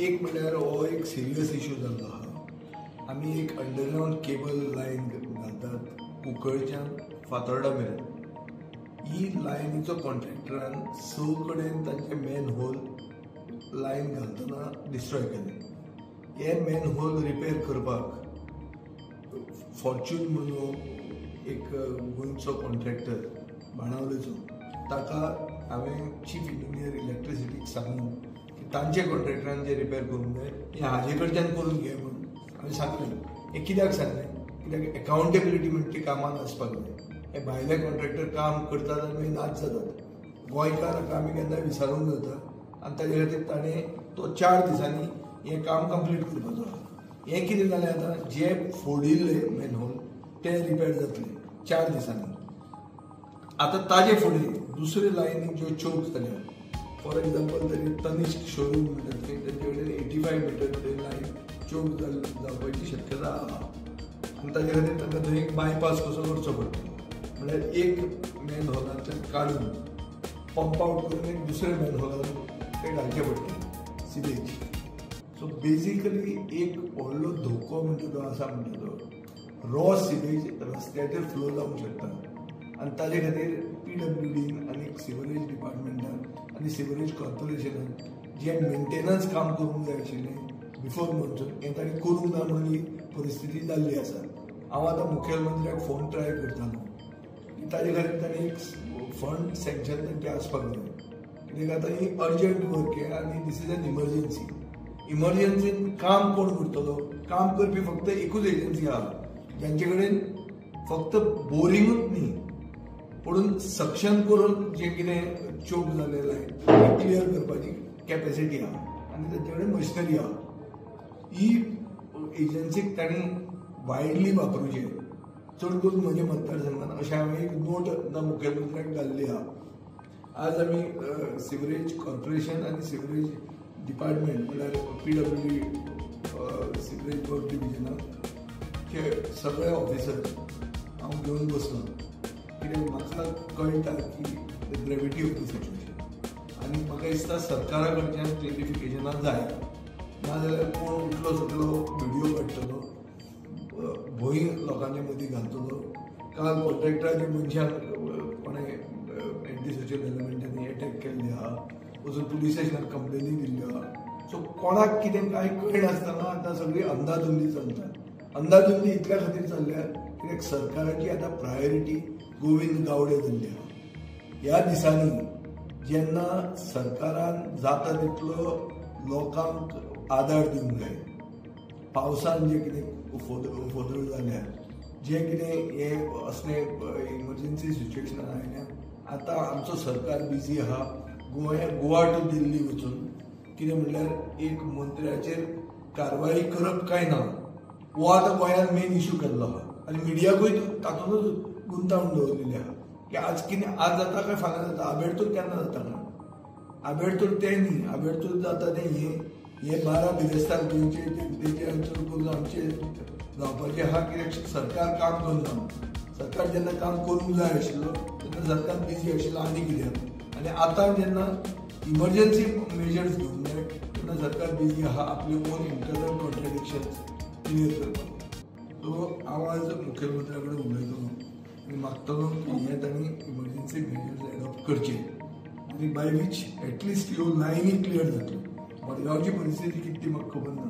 एक म्हणल्यार हो एक सिरियस इश्यू जाल्लो आहा। आमी एक अंडरग्राउंड केबल लायन घालतात कुंकळच्यान फातोर्डा मेरेन। ही लायनीचो कॉन्ट्रॅक्टरान 6 कडेन तांचे मेन होल लायन घालतना डिस्ट्रॉय केले। हे मेन होल रिपेर करपाक फॉर्च्यून म्हणून एक गोंयचो कॉन्ट्रॅक्टर बाणावलेचो ताका हांवें चीफ इंजिनियर इलेक्ट्रिसिटीक सांगून की तांचे कॉन्ट्रॅक्टरान जे रिपेर करूंक जाय हें हाजे कडच्यान करून घे म्हणून हांवें सांगलें। हें कित्याक सांगलें कित्याक एकावंटेबिलिटी म्हणटा ती कामान आसपाक जाय। हे भायले कॉन्ट्रॅक्टर काम करतात आनी मागीर नाच जातात। गोंयकाराक आमी केन्नाय विचारूंक जाता आनी ताजे खातीर ताणें तो 4 दिसांनी हें काम कंप्लीट करपाचो आहा। हें कितें जालें आतां जे फोडिल्ले मेन होल ते रिपेर जातले 4 दिसांनी। आतां ताजे फुडें दुसरे लायनीक ज्यो चोक जाल्या फॉर एग्जाम्पल तरी तनिश्क शोरूम म्हणटा थंय तेंचे कडेन 85 मिटर थंय लायन चोक जावपाची शक्यता आहा आनी ताजे खातीर तांकां थंय एक बायपास कसो करचो पडटा। म्हळ्यार एक मेन हॉलांतल्यान काडून पंप आवट करून एक दुसरे मेन हॉलांत ते घालचे पडटा सिवेज। सो बेजिकली एक व्हडलो धोको म्हणटा तो आसा म्हणटा तो रॉ सिवेज रस्त्याचेर फ्लो जावंक शकता आनी ताजे खातीर PWDन आनी सिवरेज डिपार्टमेंटान आनी सिवरेज कॉर्पोरेशनान जे मेंटेनन्स काम करूंक जाय आशिल्लें बिफोर मॉन्सून हें ताणें करूंक ना म्हणून ही परिस्थिती जाल्ली आसा। हांव आतां मुखेलमंत्र्याक फोन ट्राय करतालो की ताजे खातीर ताणें एक फंड सँक्शन तांचे आसपाक जाय कित्याक आतां ही अर्जंट वर्क हे आनी दीस इज एन इमर्जन्सी। इमर्जन्सीन काम कोण करतलो? काम करपी फक्त एकूच एजन्सी आहा जांचे कडेन फक्त बोरिंगूच न्ही पूण सक्शन करून जे कितें चोक जालेलें आहे क्लियर करपाची कॅपेसिटी आहा आनी तांचे कडेन मशिनरी आहा। ही एजन्सीक तांणी वायडली वापरूचें चड करून म्हज्या मतदारसंघात अशें हांवें एक नोट मुखेलमंत्र्याक घाल्ली आहा। आज आमी सिवरेज कॉर्पोरेशन आनी सिवरेज डिपार्टमेंट म्हळ्यार PWD सिवरेज बोर्ड डिविजनाचे सगळे ऑफिसर हांव घेवन बसलो कित्याक म्हाका कळटा की ग्रेविटी ऑफ द सिच्युएशन आनी म्हाका दिसता सरकारा कडच्यान क्लेरिफिकेशनां जाय नाजाल्यार कोण उठलो सुटलो व्हिडियो काडटलो भंय लोकांच्या मदीं घालतलो। काल कॉन्ट्रॅक्टराच्या मनशाक कोणें एंटी सोशल एलिमेंटांनी एटॅक केल्ले आहा वचून पुलीस स्टेशनार कंप्लेनी दिल्ल्यो आहा। सो कोणाक कितें कांय कळनासतना आतां सगळी अंदाधुंदी चलता। अंदाधुंदी इतल्या खातीर चल्ल्या कित्याक सरकाराची आतां प्रायोरिटी गोविंद गावडे जाल्ली आहा। ह्या दिसांनी जेन्ना सरकारान जाता तितलो लोकांक आदार दिवंक जाय, पावसान जे कितें उफोदळ जाल्या जे कितें हे असले इमर्जन्सी सिच्युएशनान आयल्या आतां आमचो सरकार बिजी आहा गोवा टू दिल्ली वचून कितें म्हणल्यार एक मंत्र्याचेर कारवाई करप काय ना हो आतां गोंयांत मेन इश्यू केल्लो आहा आनी मिडियाकूय तातूंतच गुंतावून दवरलेली आहा की आज कितें आज जाता काय फाल्यां जाता। आबेडतोर केन्ना जाता ना आबेडतोर तें न्ही आबेडतोर जाता तें हे 12 बिरेस्तार गोंयचे जनतेचे अंतर करून आमचे जावपाचें आहा कित्याक सरकार काम करना। सरकार जेन्ना काम करूंक जाय आशिल्लो तेन्ना सरकार बिजी आशिल्लो आनी कित्याक आनी आतां जेन्ना इमर्जन्सी मेजर्स घेवंक जाय तेन्ना सरकार बिजी आहा आपले ओन इंटरनल कॉन्ट्रडिक्शन्स क्लियर करपाक। सो हांव आज मुखेलमंत्र्या कडेन उलयतलो आनी मागतलो की हे तांणी इमर्जन्सी मेजर्स एडॉप्ट करचे आनी बाय वीच एटलिस्ट ह्यो लायनी क्लियर जातल्यो। मडगांवची परिस्थिती कितें ती म्हाका खबर ना।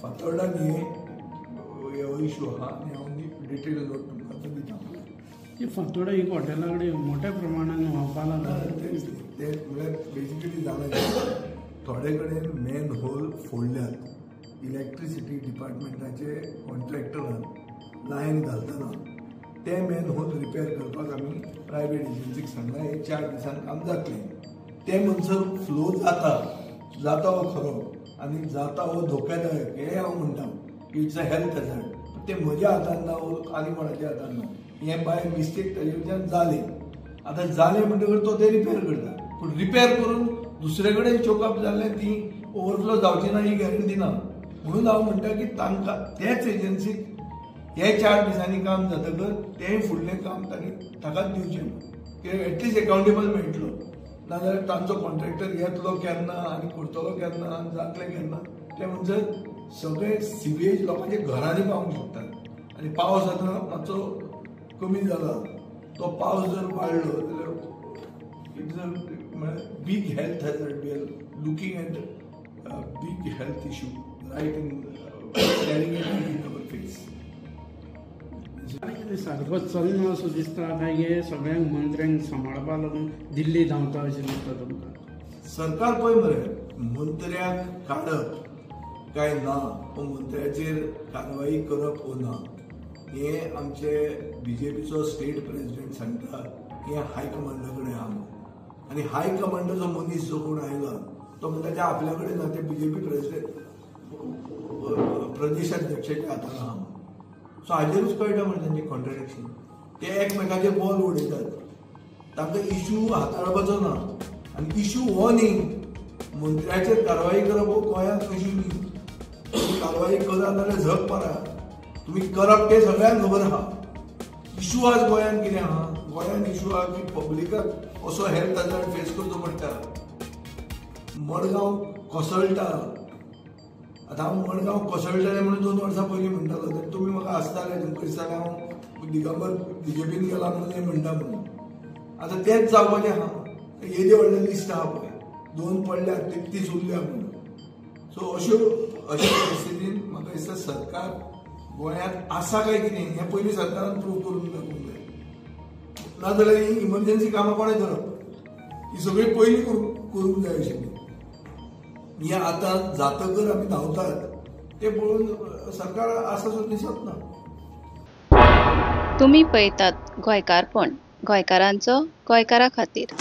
फातोर्डान हो इश्यू आहा आनी हांव डिटेल नोट तुमकां आतां दिता। फातोर्डा एक हॉटेला कडेन मोठ्या प्रमाणान व्हांवपाक लागला ते म्हळ्यार बेजिकली जालें थोडे कडेन मेन होल फोडल्यात। इलेक्ट्रिसिटी डिपार्टमेंटाचे कॉन्ट्रॅक्टरान लायन घालतना ते मेन होल रिपेर करपाक आमी प्रायवेट एजन्सीक सांगला हे 4 दिसान काम जातलें। ते म्हणसर फ्लो जाता हो खरो आनी जाता हो धोकेदायक हें हांव म्हणटा की इट्स अ हेल्थ हॅजार्ड। ते म्हज्या हातान ना आनी कोणाच्या हातान ना हें बाय मिस्टेक ताजे कडच्यान जालें। आतां जालें म्हणटकर तो ते रिपेर करता पूण रिपेर करून दुसरे कडेन चोकअप जाल्लें ती ओवरफ्लो जावची ना ही गॅरंटी ना म्हणून हांव म्हणटा की तांकां तेच एजन्सीक हे 4 दिसांनी काम जातकर तें फुडलें काम तांणी ताकाच दिवचें कित्याक एटलिस्ट एकावंटेबल मेळटलो नाजाल्यार तांचो कॉन्ट्रॅक्टर येतलो केन्ना आनी करतलो केन्ना आनी जातलें केन्ना ते म्हणजे सगळे सिवेज लोकांच्या घरांनी पावूंक शकतात आणि पावस आतां मातसो कमी जाला तो पावस जर वाडलो जाल्यार it's a big health hazard we are looking at big health issue right in staring in our face. सारको चलना असो दिसता काय हे सगळ्यांक मंत्र्यांक सांबाळपा लागून दिल्ली धांवता अशें दिसता तुमकां? सरकार पळय मरे मंत्र्याक काडप काय ना मंत्र्याचेर कारवाई करप वो ना हे आमचे बीजेपीचो स्टेट प्रेसिडेंट सांगता हे हायकमांडा कडेन आहा म्हणून आनी हायकमांडाचो मनीस जो कोण आयला तो म्हणटा आपल्या कडेन ना ते बीजेपी प्रेसिडेंट प्रदेशाध्यक्षाच्या हातान आहा म्हणून. सो हाजेरूच कळटा म्हणजे तांचे कॉन्ट्रडिक्शन. ते एकमेकाचेर बॉल उडयतात तांकां इश्यू हाताळपाचो ना आनी इश्यू हो न्ही मंत्र्याचेर कारवाई करप हो गोंयांत इश्यू न्ही. तुम्ही कारवाई करा जाल्यार झक मारा तुम्ही करप ते सगळ्यांक खबर आहा. इश्यू आज गोंयांत कितें आहा गोंयांत इश्यू आहा की पब्लिकाक असो हेल्थ हॅजर्ड फेस करचो पडटा. मडगांव कोसळटा आतां हांव मडगांव कोसळटलें म्हणून 2 वर्सां पयलीं म्हणटालो तर तुमी म्हाका आसताले तुमकां दिसतालें हांव दिगंबर बीजेपीन गेला म्हणून हें म्हणटा म्हणून. आतां तेंच जावपाचें आहा. येदे व्हडलें लिस्ट आहा पळय 2 पडल्यात 33 उरल्या म्हणून. सो अशा परिस्थितीन म्हाका दिसता सरकार गोंयांत आसा काय कितें हें पयलीं सरकारान प्रूव करून दाखोवंक जाय. नाजाल्यार ही इमर्जन्सी कामां कोणें करप ही सगळीं पयलीं करूंक जाय आशिल्ली. हे आतां जातकर आमी धांवतात ते पळोवन सरकार आसा सो दिसत ना. तुम्ही पळयतात गोंयकारपण गोंयकारांचो गोंयकारा खातीर.